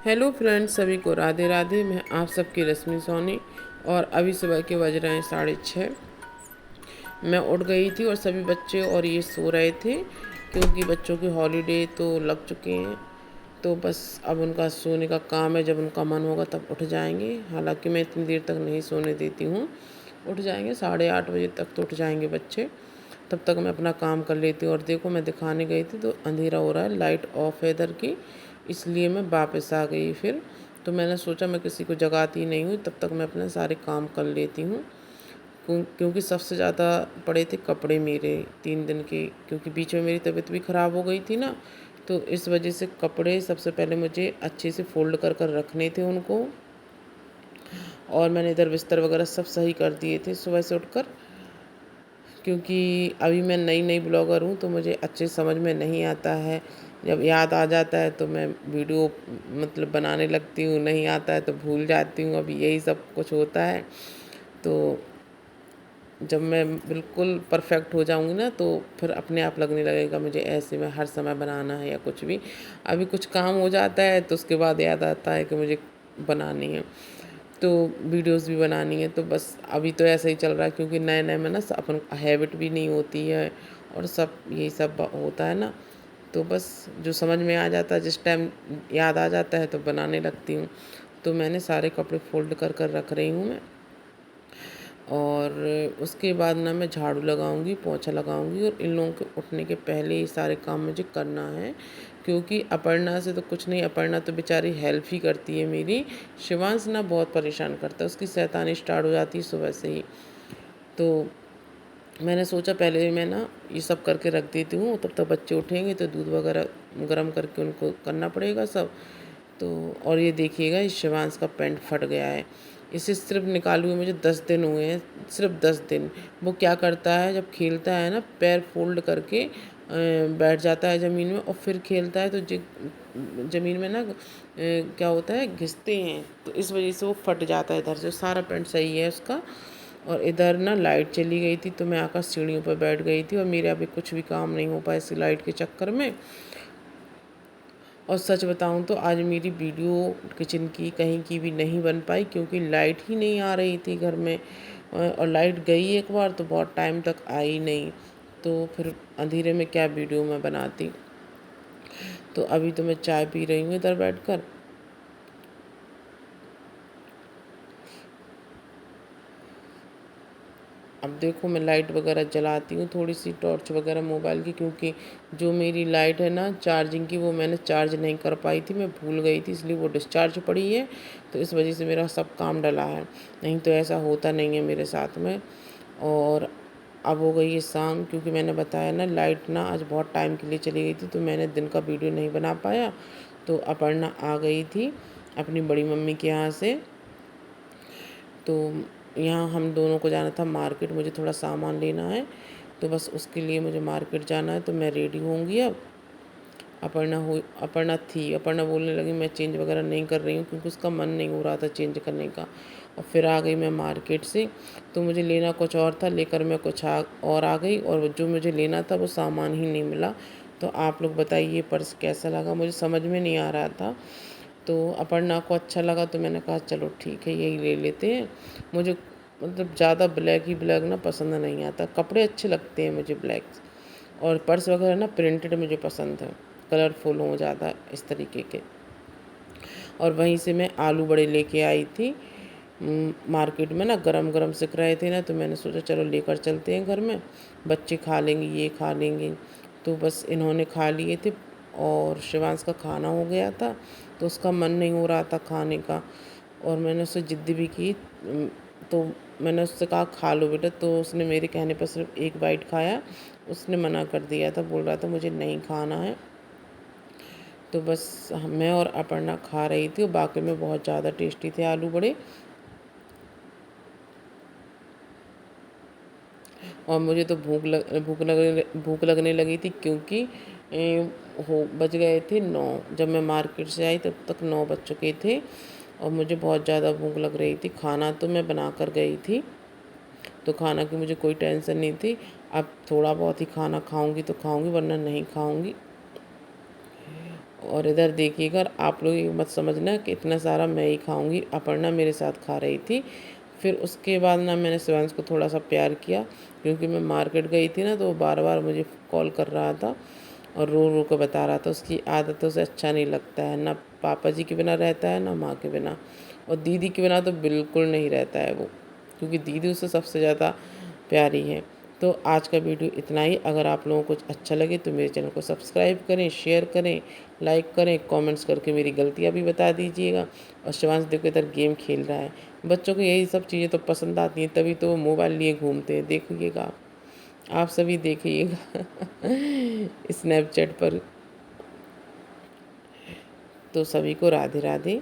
Hello friends, सभी को राधे राधे। मैं आप सबकी रश्मि सोनी और अभी सुबह के बज रहे हैं 6:30। मैं उठ गई थी और सभी बच्चे और ये सो रहे थे क्योंकि बच्चों की हॉलीडे तो लग चुके हैं। तो बस अब उनका सोने का काम है, जब उनका मन होगा तब उठ जाएंगे। हालांकि मैं इतनी देर तक नहीं सोने देती हूँ, उठ जाएंगे 8:30 बजे तक तो उठ जाएंगे बच्चे। तब तक मैं अपना काम कर लेती हूँ। और देखो, मैं दिखाने गई थी तो अंधेरा हो रहा है, लाइट ऑफ है इधर की, इसलिए मैं वापस आ गई फिर। तो मैंने सोचा मैं किसी को जगाती नहीं हूँ, तब तक मैं अपने सारे काम कर लेती हूँ। क्योंकि सबसे ज़्यादा पड़े थे कपड़े मेरे 3 दिन के, क्योंकि बीच में मेरी तबीयत भी ख़राब हो गई थी ना। तो इस वजह से कपड़े सबसे पहले मुझे अच्छे से फ़ोल्ड कर कर रखने थे उनको। और मैंने इधर बिस्तर वगैरह सब सही कर दिए थे सुबह से उठकर, क्योंकि अभी मैं नई नई ब्लॉगर हूँ तो मुझे अच्छे समझ में नहीं आता है। जब याद आ जाता है तो मैं वीडियो मतलब बनाने लगती हूँ, नहीं आता है तो भूल जाती हूँ। अभी यही सब कुछ होता है। तो जब मैं बिल्कुल परफेक्ट हो जाऊँगी ना तो फिर अपने आप लगने लगेगा मुझे ऐसे में हर समय बनाना है या कुछ भी। अभी कुछ काम हो जाता है तो उसके बाद याद आता है कि मुझे बनानी है, तो वीडियोस भी बनानी है। तो बस अभी तो ऐसा ही चल रहा है, क्योंकि नए नए में ना अपन हैबिट भी नहीं होती है और सब यही सब होता है ना। तो बस जो समझ में आ जाता है, जिस टाइम याद आ जाता है तो बनाने लगती हूँ। तो मैंने सारे कपड़े फोल्ड कर कर रख रही हूँ मैं। और उसके बाद ना मैं झाड़ू लगाऊंगी, पोंछा लगाऊंगी, और इन लोगों के उठने के पहले ये सारे काम मुझे करना है। क्योंकि अपर्णा से तो कुछ नहीं, अपर्णा तो बेचारी हेल्प ही करती है मेरी। शिवांश ना बहुत परेशान करता है, उसकी शैतानी स्टार्ट हो जाती है सुबह से ही। तो मैंने सोचा पहले मैं ना ये सब करके रख देती हूँ, तब तक बच्चे उठेंगे तो दूध वगैरह गर्म करके उनको करना पड़ेगा सब। तो और ये देखिएगा, इस शिवांश का पैंट फट गया है। इसे सिर्फ निकाले हुए मुझे 10 दिन हुए हैं, सिर्फ 10 दिन। वो क्या करता है, जब खेलता है ना पैर फोल्ड करके बैठ जाता है ज़मीन में और फिर खेलता है तो ज़मीन में ना क्या होता है, घिसते हैं, तो इस वजह से वो फट जाता है इधर से। सारा पैंट सही है उसका। और इधर ना लाइट चली गई थी तो मैं आकर सीढ़ियों पर बैठ गई थी, और मेरा अभी कुछ भी काम नहीं हो पाया इसी लाइट के चक्कर में। और सच बताऊं तो आज मेरी वीडियो किचन की कहीं की भी नहीं बन पाई, क्योंकि लाइट ही नहीं आ रही थी घर में। और लाइट गई एक बार तो बहुत टाइम तक आई नहीं, तो फिर अंधेरे में क्या वीडियो मैं बनाती। तो अभी तो मैं चाय पी रही हूँ इधर बैठकर। अब देखो, मैं लाइट वगैरह जलाती हूँ, थोड़ी सी टॉर्च वगैरह मोबाइल की, क्योंकि जो मेरी लाइट है ना चार्जिंग की, वो मैंने चार्ज नहीं कर पाई थी, मैं भूल गई थी, इसलिए वो डिस्चार्ज पड़ी है। तो इस वजह से मेरा सब काम डला है, नहीं तो ऐसा होता नहीं है मेरे साथ में। और अब हो गई है शाम, क्योंकि मैंने बताया ना लाइट ना आज बहुत टाइम के लिए चली गई थी, तो मैंने दिन का वीडियो नहीं बना पाया। तो अपर्णा आ गई थी अपनी बड़ी मम्मी के यहाँ से। तो यहाँ हम दोनों को जाना था मार्केट, मुझे थोड़ा सामान लेना है, तो बस उसके लिए मुझे मार्केट जाना है। तो मैं रेडी होंगी अब। अपर्णा बोलने लगी मैं चेंज वगैरह नहीं कर रही हूँ, क्योंकि उसका मन नहीं हो रहा था चेंज करने का। और फिर आ गई मैं मार्केट से। तो मुझे लेना कुछ और था, लेकर मैं और आ गई, और जो मुझे लेना था वो सामान ही नहीं मिला। तो आप लोग बताइए पर्स कैसा लगा, मुझे समझ में नहीं आ रहा था। तो अपर्णा को अच्छा लगा तो मैंने कहा चलो ठीक है यही ले लेते हैं। मुझे मतलब ज़्यादा ब्लैक ही ब्लैक ना पसंद नहीं आता, कपड़े अच्छे लगते हैं मुझे ब्लैक। और पर्स वगैरह ना प्रिंटेड मुझे पसंद है, कलरफुल हो ज़्यादा इस तरीके के। और वहीं से मैं आलू बड़े लेके आई थी। मार्केट में ना गरम गरम सिक रहे थे ना, तो मैंने सोचा चलो लेकर चलते हैं घर में, बच्चे खा लेंगे, ये खा लेंगे। तो बस इन्होंने खा लिए थे, और शिवांश का खाना हो गया था, तो उसका मन नहीं हो रहा था खाने का। और मैंने उससे ज़िद्द भी की। तो मैंने उससे कहा खा लो बेटा, तो उसने मेरे कहने पर सिर्फ एक बाइट खाया। उसने मना कर दिया था, बोल रहा था मुझे नहीं खाना है। तो बस मैं और अपर्णा खा रही थी, और बाकी में बहुत ज़्यादा टेस्टी थे आलू बड़े। और मुझे तो भूख लगने लगी थी, क्योंकि बज गए थे 9। जब मैं मार्केट से आई तब तक 9 बज चुके थे, और मुझे बहुत ज़्यादा भूख लग रही थी। खाना तो मैं बना कर गई थी, तो खाना की मुझे कोई टेंशन नहीं थी। अब थोड़ा बहुत ही खाना खाऊंगी तो खाऊंगी, वरना नहीं खाऊंगी। और इधर देखिएगा, और आप लोग ये मत समझना कि इतना सारा मैं ही खाऊंगी, अपर्णा मेरे साथ खा रही थी। फिर उसके बाद ना मैंने शिवांश को थोड़ा सा प्यार किया, क्योंकि मैं मार्केट गई थी ना, तो वो बार बार मुझे कॉल कर रहा था और रो रो कर बता रहा था उसकी आदतों से अच्छा नहीं लगता है, ना पापा जी के बिना रहता है ना माँ के बिना, और दीदी के बिना तो बिल्कुल नहीं रहता है वो, क्योंकि दीदी उससे सबसे ज़्यादा प्यारी है। तो आज का वीडियो इतना ही। अगर आप लोगों को कुछ अच्छा लगे तो मेरे चैनल को सब्सक्राइब करें, शेयर करें, लाइक करें, कमेंट्स करके मेरी गलतियाँ भी बता दीजिएगा। और शिवांश देखो इधर गेम खेल रहा है। बच्चों को यही सब चीज़ें तो पसंद आती हैं, तभी तो वो मोबाइल लिए घूमते हैं, देखिएगा आप सभी देखिएगा स्नैपचैट पर। तो सभी को राधे राधे।